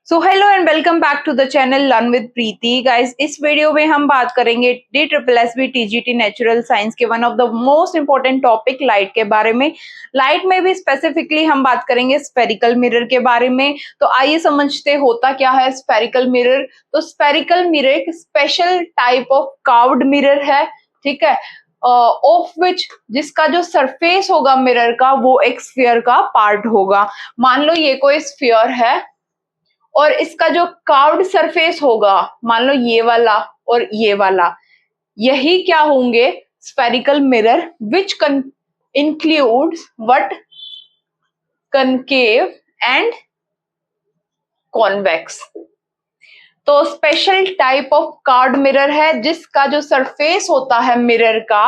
So hello and welcome back to the channel learn with Preeti guys. इस वीडियो में हम बात करेंगे DSSB TGT नेचुरल साइंस के one of the most important topic light के बारे में। लाइट में भी स्पेसिफिकली हम बात करेंगे स्फेरिकल मिरर के बारे में। तो आइए समझते होता क्या है स्फेरिकल मिरर। तो स्फेरिकल मिरर एक special type of curved mirror है, ठीक है, ऑफ विच जिसका जो सरफेस होगा मिरर का वो एक स्फीयर का पार्ट होगा। मान लो ये कोई स्फीयर है और इसका जो कर्व्ड सरफेस होगा, मान लो ये वाला और ये वाला, यही क्या होंगे spherical mirror which includes what concave and convex. तो special type of curved mirror है जिसका जो सरफेस होता है मिरर का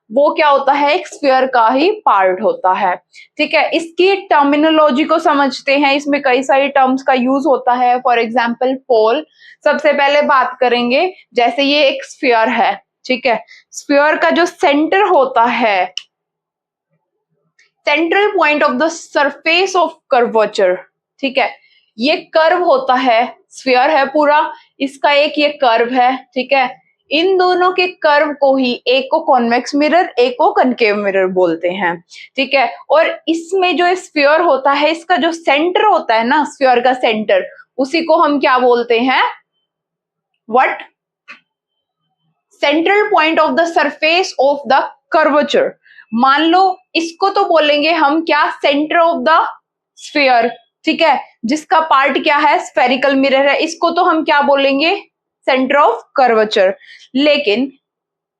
वो क्या होता है, एक स्फीयर का ही पार्ट होता है, ठीक है। इसकी टर्मिनोलॉजी को समझते हैं, इसमें कई सारी टर्म्स का यूज होता है। फॉर एग्जांपल पोल, सबसे पहले बात करेंगे। जैसे ये एक स्फीयर है, ठीक है, स्फीयर का जो सेंटर होता है, central point of the surface of curvature, ठीक है, ये कर्व होता है, स्फीयर है पूरा, इसका एक ये कर्व है, ठीक है। इन दोनों के कर्व को ही एक को कॉन्वेक्स मिरर एक को कनकेव मिरर बोलते हैं, ठीक है। और इसमें जो स्फीयर होता है इसका जो सेंटर होता है ना, स्फीयर का सेंटर, उसी को हम क्या बोलते हैं, what, central point of the surface of the curvature. मान लो इसको तो बोलेंगे हम क्या, सेंटर ऑफ द स्फीयर, ठीक है, जिसका पार्ट क्या है स्फेरिकल मिरर है, इसको तो हम क्या बोलेंगे, सेंटर ऑफ कर्वेचर। लेकिन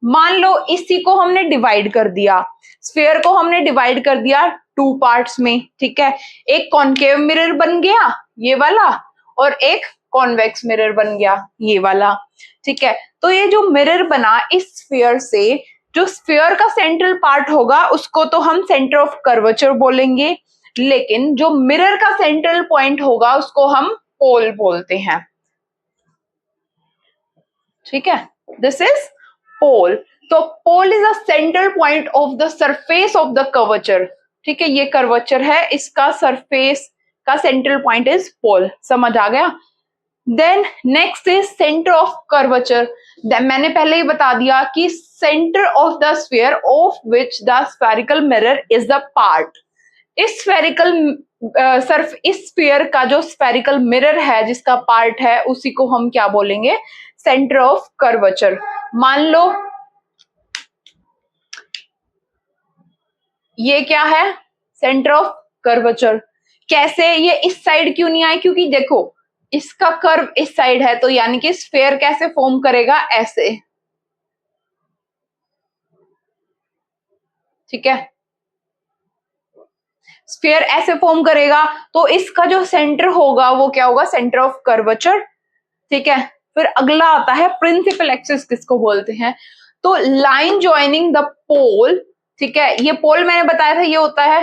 मान लो इसी को हमने डिवाइड कर दिया, स्फीयर को हमने डिवाइड कर दिया टू पार्ट्स में, ठीक है, एक कॉन्केव मिरर बन गया ये वाला और एक कॉन्वेक्स मिरर बन गया ये वाला, ठीक है। तो ये जो मिरर बना इस स्फीयर से, जो स्फीयर का सेंट्रल पार्ट होगा उसको तो हम सेंटर ऑफ कर्वेचर बोलेंगे, लेकिन जो मिरर का सेंट्रल पॉइंट होगा उसको हम पोल बोलते हैं, ठीक है, दिस इज पोल। तो pole is a central point of the surface of the curvature, ठीक है, ये कर्वेचर है, इसका सरफेस का सेंट्रल पॉइंट इज पोल, समझ आ गया। Then next is centre of curvature. मैंने पहले ही बता दिया कि centre of the sphere of which the spherical mirror is the part. इस स्फेरिकल इस स्फीयर का जो स्फेरिकल मिरर है जिसका पार्ट है उसी को हम क्या बोलेंगे, सेंटर ऑफ कर्वेचर। मान लो ये क्या है, सेंटर ऑफ कर्वेचर। कैसे, ये इस साइड क्यों नहीं आए, क्योंकि देखो इसका कर्व इस साइड है, तो यानी कि स्फीयर कैसे फॉर्म करेगा, ऐसे, ठीक है, स्फीयर ऐसे फॉर्म करेगा, तो इसका जो सेंटर होगा वो क्या होगा, सेंटर ऑफ कर्वेचर, ठीक है। फिर अगला आता है प्रिंसिपल एक्सिस, किसको बोलते हैं, तो लाइन ज्वाइनिंग द पोल, ठीक है, ये पोल मैंने बताया था ये होता है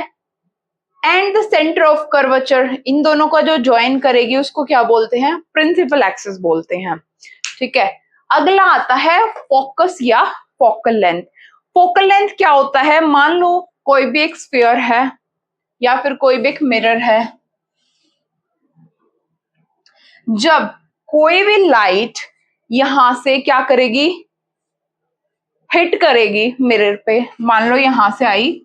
and the centre of curvature, इन दोनों का जो ज्वाइन करेगी उसको क्या बोलते हैं, प्रिंसिपल एक्सिस बोलते हैं, ठीक है। अगला आता है फोकस या फोकल लेंथ। फोकल लेंथ क्या होता है, मान लो कोई भी एक स्फीयर है या फिर कोई भी एक मिरर है, जब कोई भी लाइट यहां से क्या करेगी, हिट करेगी मिरर पे, मान लो यहां से आई,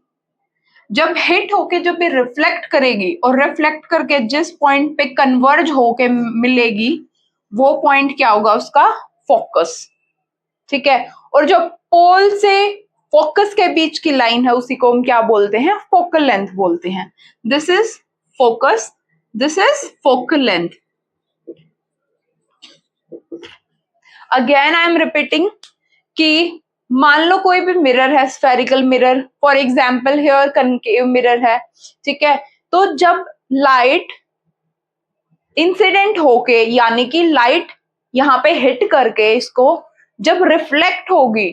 जब हिट होके जब ये रिफ्लेक्ट करेगी और रिफ्लेक्ट करके जिस पॉइंट पे कन्वर्ज होके मिलेगी वो पॉइंट क्या होगा, उसका फोकस, ठीक है। और जो पोल से फोकस के बीच की लाइन है उसी को हम क्या बोलते हैं, फोकल लेंथ बोलते हैं। This is focus, this is focal length. Again I am repeating कि मान लो कोई भी मिरर है, spherical mirror, for example here concave mirror है, ठीक है। तो जब लाइट इंसिडेंट होके, यानी कि लाइट यहाँ पे हिट करके इसको जब रिफ्लेक्ट होगी,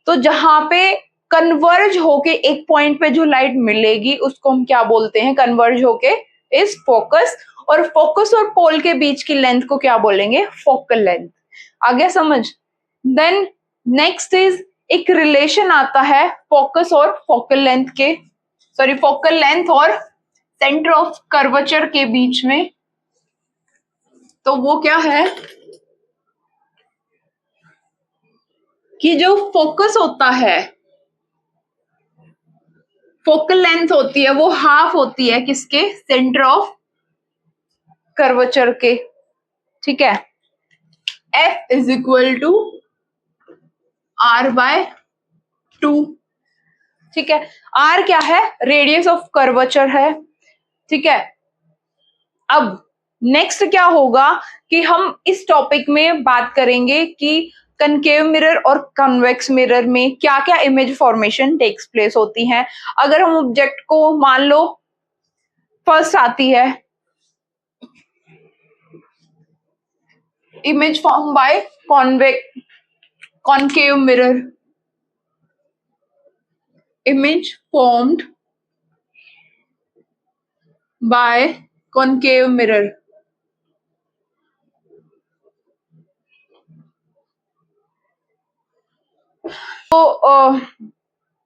तो जहां पे कन्वर्ज होके एक पॉइंट पे जो लाइट मिलेगी उसको हम क्या बोलते हैं, कन्वर्ज होके, इस फोकस, और फोकस और पोल के बीच की लेंथ को क्या बोलेंगे, फोकल लेंथ। आ गया समझ। देन नेक्स्ट इज एक रिलेशन आता है फोकस और फोकल लेंथ के, सॉरी फोकल लेंथ और सेंटर ऑफ कर्वेचर के बीच में। तो वो क्या है कि जो फोकस होता है, फोकल लेंथ होती है, वो हाफ होती है किसके, सेंटर ऑफ कर्वेचर के। ठीक है, F is equal to R/2। ठीक है, R क्या है, रेडियस ऑफ कर्वेचर है। ठीक है, अब नेक्स्ट क्या होगा कि हम इस टॉपिक में बात करेंगे कि कनकेव मिरर और कन्वेक्स मिरर में क्या क्या इमेज फॉर्मेशन टेक्स प्लेस होती है। अगर हम ऑब्जेक्ट को मान लो फर्स्ट आती है image form by concave mirror, image formed by concave mirror।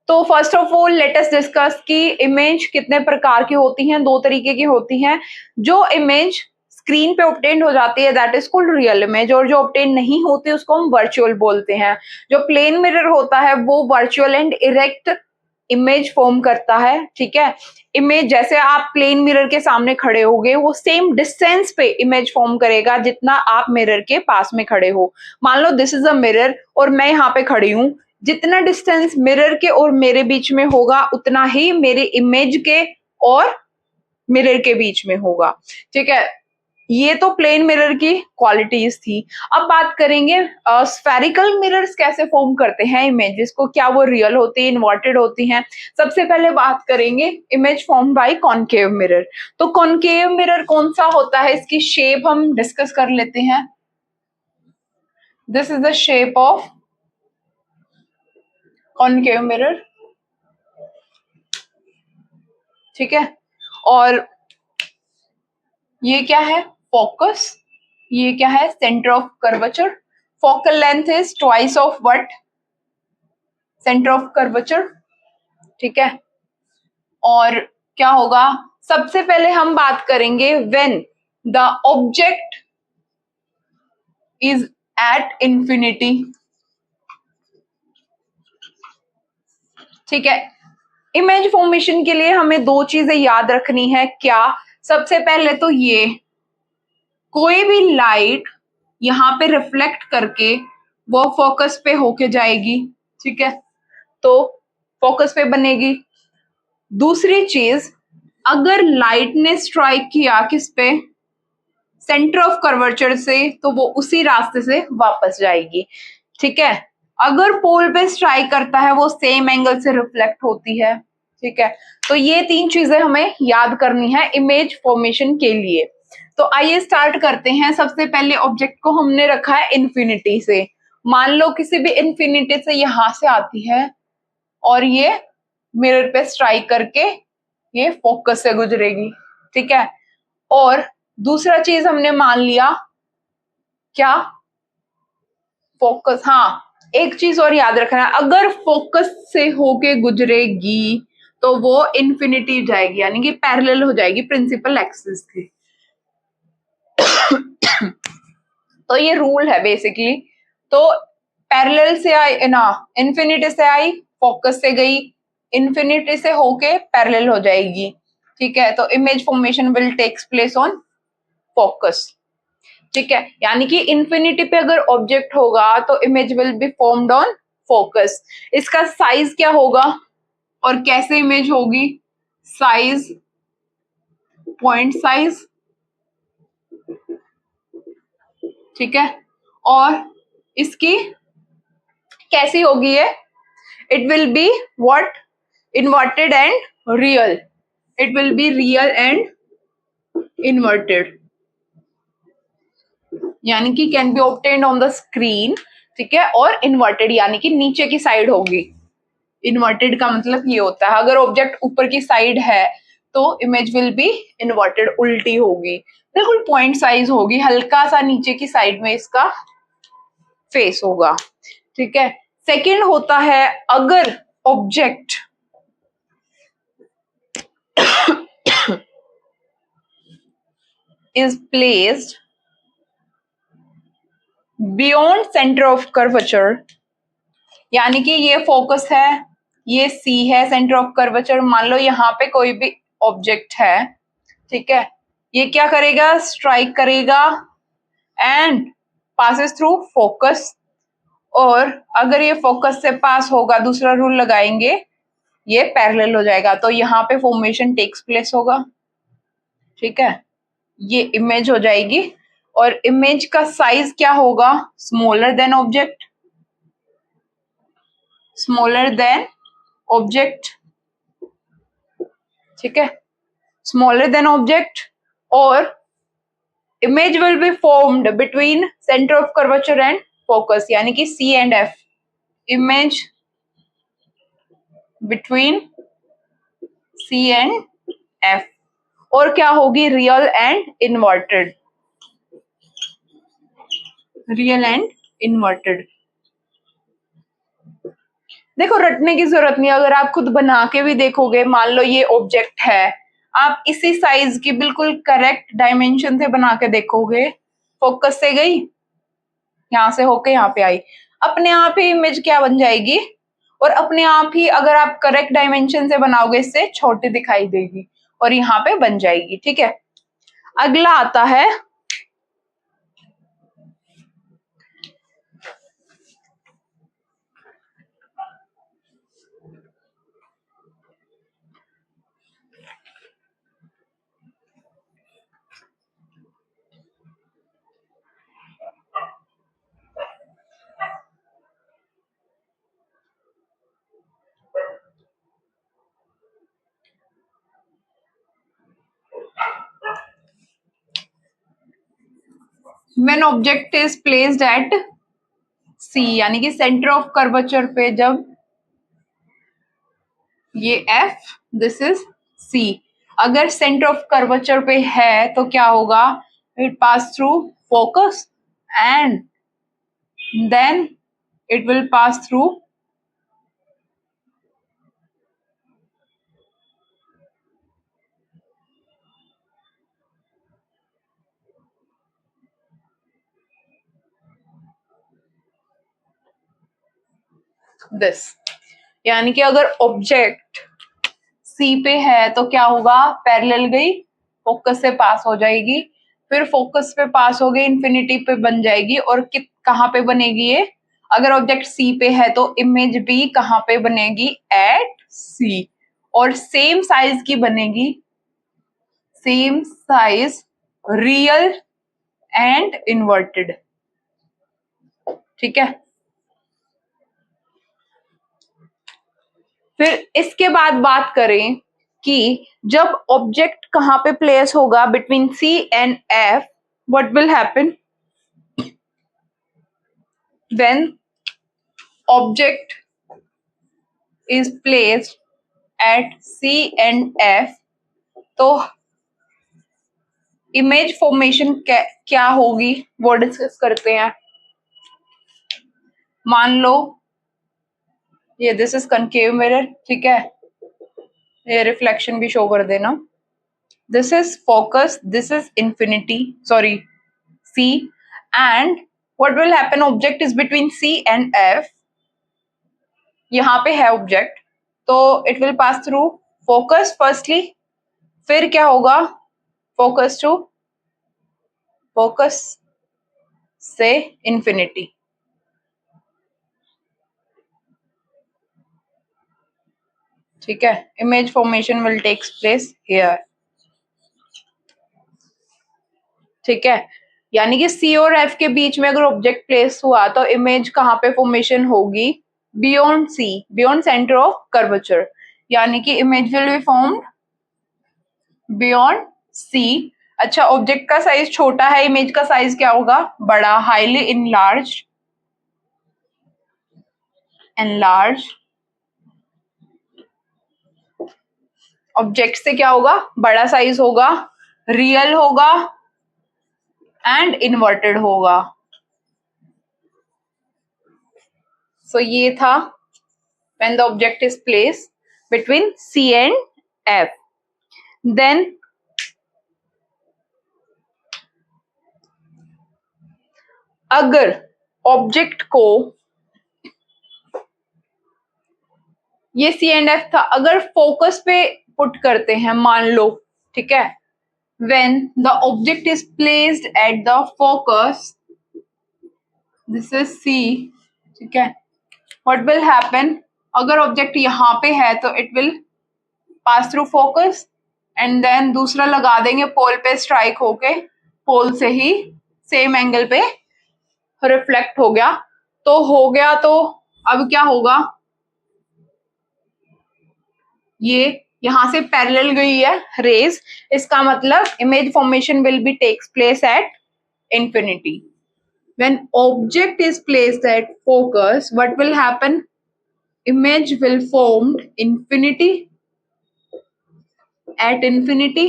तो first of all let us discuss कि इमेज कितने प्रकार की होती हैं। दो तरीके की होती हैं। जो इमेज स्क्रीन पे ऑब्टेन हो जाती है that is called real image, और जो ऑब्टेन नहीं होती उसको हम वर्चुअल बोलते हैं। जो प्लेन मिरर होता है वो virtual and erect image form करता है। ठीक है, इमेज जैसे आप प्लेन मिरर के सामने खड़े होगे वो सेम डिस्टेंस पे इमेज फॉर्म करेगा जितना आप मिरर के पास में खड़े हो। मान लो दिस इज अ मिरर और मैं यहाँ पे खड़ी हूँ, जितना डिस्टेंस मिरर के और मेरे बीच में होगा उतना ही मेरे इमेज के और मिरर के बीच में होगा। ठीक है, ये तो प्लेन मिरर की क्वालिटीज थी। अब बात करेंगे स्फेरिकल मिरर्स कैसे फॉर्म करते हैं इमेजेस को, क्या वो रियल होती है, इन्वर्टेड होती हैं। सबसे पहले बात करेंगे image form by concave mirror. तो कॉनकेव मिरर कौन सा होता है, इसकी शेप हम डिस्कस कर लेते हैं। This is the shape of concave mirror. ठीक है, और ये क्या है, फोकस, ये क्या है, centre of curvature. Focal length is twice of what, centre of curvature. ठीक है, और क्या होगा, सबसे पहले हम बात करेंगे when the object is at infinity. ठीक है, इमेज फॉर्मेशन के लिए हमें दो चीजें याद रखनी है। क्या, सबसे पहले तो ये कोई भी लाइट यहाँ पे रिफ्लेक्ट करके वो फोकस पे होके जाएगी। ठीक है, तो फोकस पे बनेगी। दूसरी चीज, अगर लाइट ने स्ट्राइक किया किस पे, सेंटर ऑफ कर्वेचर से, तो वो उसी रास्ते से वापस जाएगी। ठीक है, अगर पोल पे स्ट्राइक करता है वो सेम एंगल से रिफ्लेक्ट होती है। ठीक है, तो ये तीन चीजें हमें याद करनी है इमेज फॉर्मेशन के लिए। तो आइए स्टार्ट करते हैं। सबसे पहले ऑब्जेक्ट को हमने रखा है इन्फिनिटी से। मान लो किसी भी इन्फिनिटी से यहां से आती है और ये मिरर पे स्ट्राइक करके ये फोकस से गुजरेगी। ठीक है, और दूसरा चीज हमने मान लिया, क्या, फोकस। हाँ, एक चीज और याद रखना, अगर फोकस से होके गुजरेगी तो वो इन्फिनिटी जाएगी, यानी कि पैरेलल हो जाएगी प्रिंसिपल एक्सिस के। तो ये रूल है बेसिकली। तो पैरेलल से आई ना, इन्फिनिटी से आई, फोकस से गई, इन्फिनिटी से होके पैरेलल हो जाएगी। ठीक है, तो image formation will takes place on focus. ठीक है, यानी कि इन्फिनिटी पे अगर ऑब्जेक्ट होगा तो image will be formed on focus. इसका साइज क्या होगा और कैसे इमेज होगी, साइज, पॉइंट साइज। ठीक है, और इसकी कैसी होगी ये, it will be what, inverted and real. It will be real and inverted, यानी कि can be obtained on the screen. ठीक है, और इन्वर्टेड यानी कि नीचे की साइड होगी। इन्वर्टेड का मतलब ये होता है अगर ऑब्जेक्ट ऊपर की साइड है तो इमेज विल बी इन्वर्टेड, उल्टी होगी। बिल्कुल पॉइंट साइज होगी, हल्का सा नीचे की साइड में इसका फेस होगा। ठीक है, सेकंड होता है अगर object is placed beyond centre of curvature, यानी कि ये फोकस है, ये सी है सेंटर ऑफ कर्वेचर। मान लो यहाँ पे कोई भी ऑब्जेक्ट है, ठीक है, ये क्या करेगा, स्ट्राइक करेगा एंड पासेस थ्रू फोकस, और अगर ये फोकस से पास होगा, दूसरा रूल लगाएंगे, ये पैरेलल हो जाएगा, तो यहाँ पे फॉर्मेशन टेक्स प्लेस होगा, ठीक है, ये इमेज हो जाएगी। और इमेज का साइज क्या होगा, smaller than object, smaller than object, ठीक है, स्मॉलर देन ऑब्जेक्ट। और image will be formed between center of curvature and focus, यानी कि C and F, image between C and F। और क्या होगी, real and inverted, real and inverted. देखो रटने की जरूरत नहीं, अगर आप खुद बना के भी देखोगे, मान लो ये ऑब्जेक्ट है, आप इसी साइज की बिल्कुल करेक्ट डायमेंशन से बना के देखोगे, फोकस से गई, यहां से होके यहाँ पे आई, अपने आप ही इमेज क्या बन जाएगी, और अपने आप ही अगर आप करेक्ट डायमेंशन से बनाओगे, इससे छोटी दिखाई देगी और यहाँ पे बन जाएगी, ठीक है। अगला आता है when object is placed at C, यानी कि सेंटर ऑफ कर्वेचर पे, जब ये एफ, दिस इज सी, अगर सेंटर ऑफ कर्वेचर पे है तो क्या होगा, it pass through focus and then it will pass through this, यानी कि अगर ऑब्जेक्ट सी पे है तो क्या होगा, पैरेलल गई, फोकस से पास हो जाएगी, फिर फोकस पे पास हो गई, इंफिनिटी पे बन जाएगी, और कहाँ पे बनेगी ये, अगर ऑब्जेक्ट सी पे है तो इमेज भी कहाँ पे बनेगी, एट सी, और सेम साइज की बनेगी, same size, real and inverted, ठीक है। फिर इसके बाद बात करें कि जब ऑब्जेक्ट कहां पे प्लेस होगा between C and F, what will happen, when object is placed at C and F, तो इमेज फॉर्मेशन क्या होगी, वो डिस्कस करते हैं। मान लो ये दिस इज कनकेव मिरर, ठीक है, ये रिफ्लेक्शन भी शो कर देना, this is focus, this is infinity, sorry C, and what will happen, object is between C and F, यहाँ पे है ऑब्जेक्ट, तो it will pass through focus firstly, फिर क्या होगा, focus to focus से infinity, ठीक है, image formation will takes place here, ठीक है, यानी कि C और F के बीच में अगर ऑब्जेक्ट प्लेस हुआ तो इमेज कहाँ पे फॉर्मेशन होगी, beyond C, beyond centre of curvature, यानी कि image will be formed beyond C। अच्छा, ऑब्जेक्ट का साइज छोटा है, इमेज का साइज क्या होगा, बड़ा, हाईली इनलार्ज, एनलार्ज, ऑब्जेक्ट से क्या होगा, बड़ा साइज होगा, रियल होगा एंड इन्वर्टेड होगा। सो ये था when the object is placed between C and F, then अगर ऑब्जेक्ट को, ये सी एंड एफ था, अगर फोकस पे पुट करते हैं मान लो, ठीक है, when the object is placed at the focus, this is C, ठीक है, what will happen, अगर ऑब्जेक्ट यहाँ पे है तो it will pass through focus and then दूसरा लगा देंगे पोल पे, स्ट्राइक होके पोल से ही सेम एंगल पे रिफ्लेक्ट हो गया, तो अब क्या होगा, ये यहां से पैरेलल गई है रेज, इसका मतलब image formation will be takes place at infinity. When object is placed at focus, what will happen? Image will form infinity, at infinity,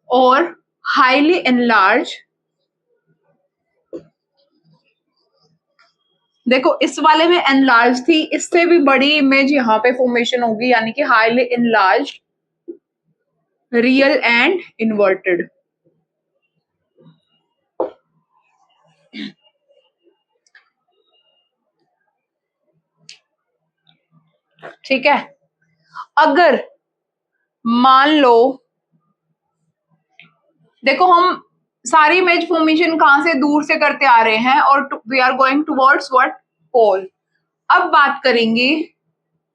or highly enlarged। देखो इस वाले में एनलार्ज थी, इससे भी बड़ी इमेज यहाँ पे फॉर्मेशन होगी, यानी कि highly enlarge, real and inverted. ठीक है, अगर मान लो, देखो हम सारी इमेज फॉर्मेशन कहां से, दूर से करते आ रहे हैं और we are going towards what, pole. अब बात करेंगे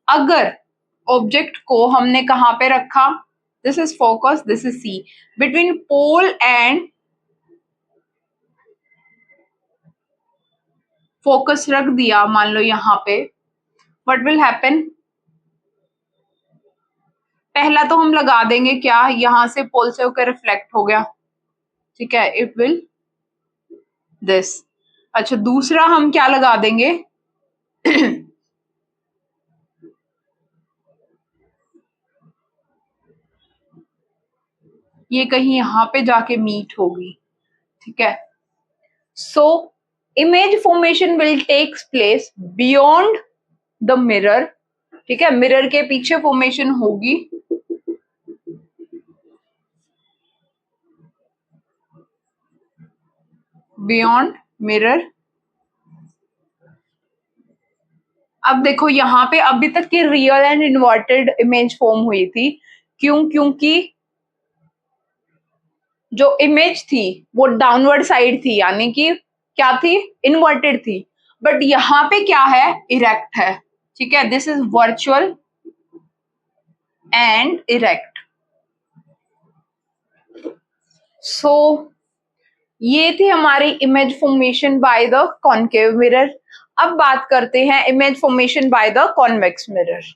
अगर ऑब्जेक्ट को हमने कहां पे रखा, this is focus, this is C, between pole and focus रख दिया मान लो यहाँ पे, व्हाट विल हैपन, पहला तो हम लगा देंगे क्या, यहां से पोल से होकर रिफ्लेक्ट हो गया, ठीक है, इट विल दिस। अच्छा दूसरा हम क्या लगा देंगे ये कहीं यहाँ पे जाके मीट होगी, ठीक है, so image formation will takes place beyond the mirror, ठीक है, मिरर के पीछे फॉर्मेशन होगी, बियॉन्ड मिरर। अब देखो यहाँ पे अभी तक की real and inverted image form हुई थी, क्योंकि जो इमेज थी वो डाउनवर्ड साइड थी, यानी कि क्या थी, इन्वर्टेड थी, बट यहाँ पे क्या है, इरेक्ट है, ठीक है, this is virtual and erect. So ये थी हमारी image formation by the concave mirror. अब बात करते हैं image formation by the convex mirror.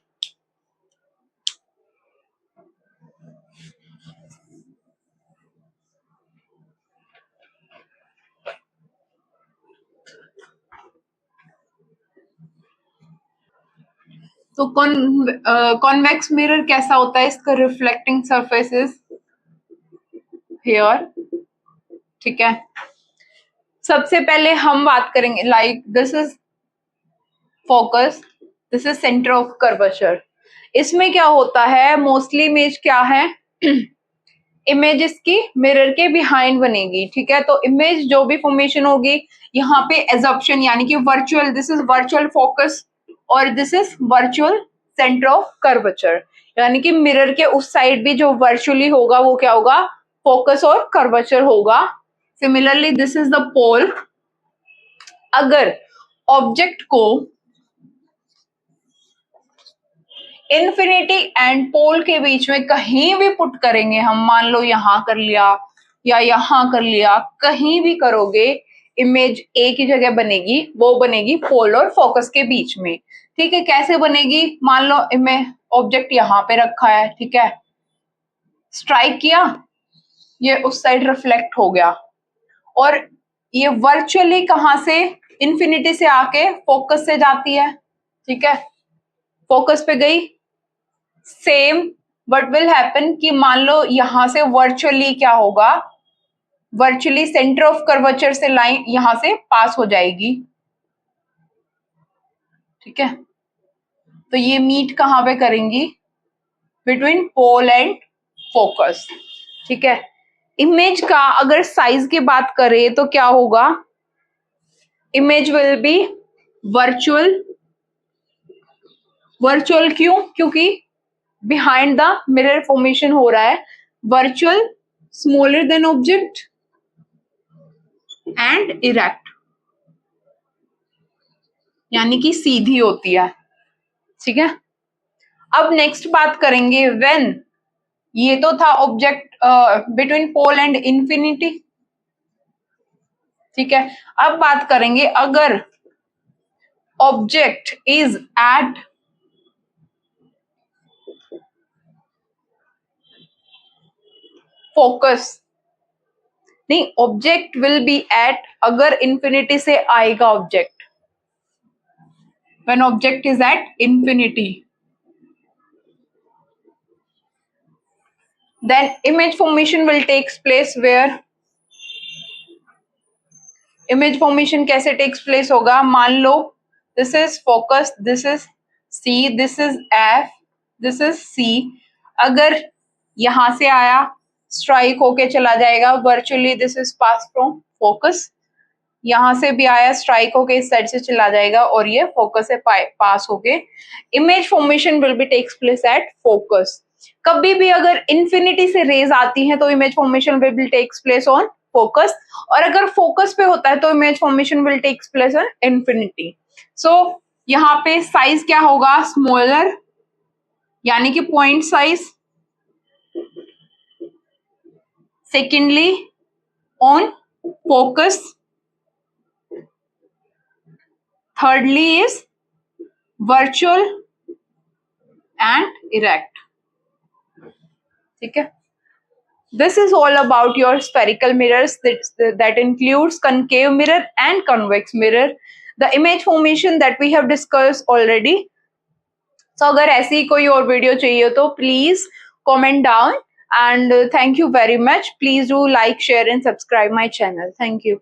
तो कॉन्वेक्स मिरर कैसा होता है, इसका रिफ्लेक्टिंग सरफेसेस हियर, ठीक है, सबसे पहले हम बात करेंगे like this is focus, this is centre of curvature. इसमें क्या होता है, मोस्टली इमेज क्या है इमेज इसकी मिरर के बिहाइंड बनेगी, ठीक है, तो इमेज जो भी फॉर्मेशन होगी यहाँ पे एजप्शन, यानी कि virtual, this is virtual focus और this is virtual centre of curvature, यानी कि मिरर के उस साइड भी जो वर्चुअली होगा वो क्या होगा, फोकस और कर्वेचर होगा। सिमिलरली दिस इज द पोल, अगर ऑब्जेक्ट को इन्फिनिटी एंड पोल के बीच में कहीं भी पुट करेंगे हम, मान लो यहां कर लिया या यहां कर लिया, कहीं भी करोगे इमेज एक ही जगह बनेगी, वो बनेगी पोल और फोकस के बीच में, ठीक है, कैसे बनेगी, मान लो इमेज ऑब्जेक्ट यहाँ पे रखा है, ठीक है, स्ट्राइक किया, ये उस साइड रिफ्लेक्ट हो गया और ये वर्चुअली कहां से, इन्फिनिटी से आके फोकस से जाती है, ठीक है, फोकस पे गई, सेम व्हाट विल हैपन कि मान लो यहां से वर्चुअली क्या होगा, वर्चुअली सेंटर ऑफ कर्वेचर से लाइन यहां से पास हो जाएगी, ठीक है, तो ये मीट कहां पे करेंगी, बिटवीन पोल एंड फोकस, ठीक है। इमेज का अगर साइज की बात करें तो क्या होगा, image will be virtual. Virtual क्यों? क्योंकि बिहाइंड द मिरर फॉर्मेशन हो रहा है. Virtual, smaller than object and erect, यानी कि सीधी होती है. ठीक है. अब नेक्स्ट बात करेंगे व्हेन. ये तो था object between pole and infinity. ठीक है. अब बात करेंगे अगर ऑब्जेक्ट इज एट फोकस. नहीं, ऑब्जेक्ट विल बी एट, अगर इंफिनिटी से आएगा object, when object is at infinity, then image formation will takes place where. image formation कैसे takes place होगा? मान लो this is focus, this is C, this is F, this is C. अगर यहां से आया स्ट्राइक होके चला जाएगा, virtually this is pass from focus. यहां से भी आया स्ट्राइक होके इस साइड से चला जाएगा और ये फोकस से पास होके image formation will be takes place at focus. कभी भी अगर इंफिनिटी से रेज आती है तो image formation will takes place on focus, और अगर फोकस पे होता है तो image formation will takes place on infinity. So यहाँ पे साइज क्या होगा? स्मॉलर, यानी कि point size. Secondly on focus. thirdly is virtual and erect. ठीक है. This is all about your spherical mirrors, that includes concave mirror and convex mirror, the image formation that we have discussed already. So अगर ऐसी कोई और video चाहिए तो please comment down, and thank you very much. Please do like, share and subscribe my channel. Thank you.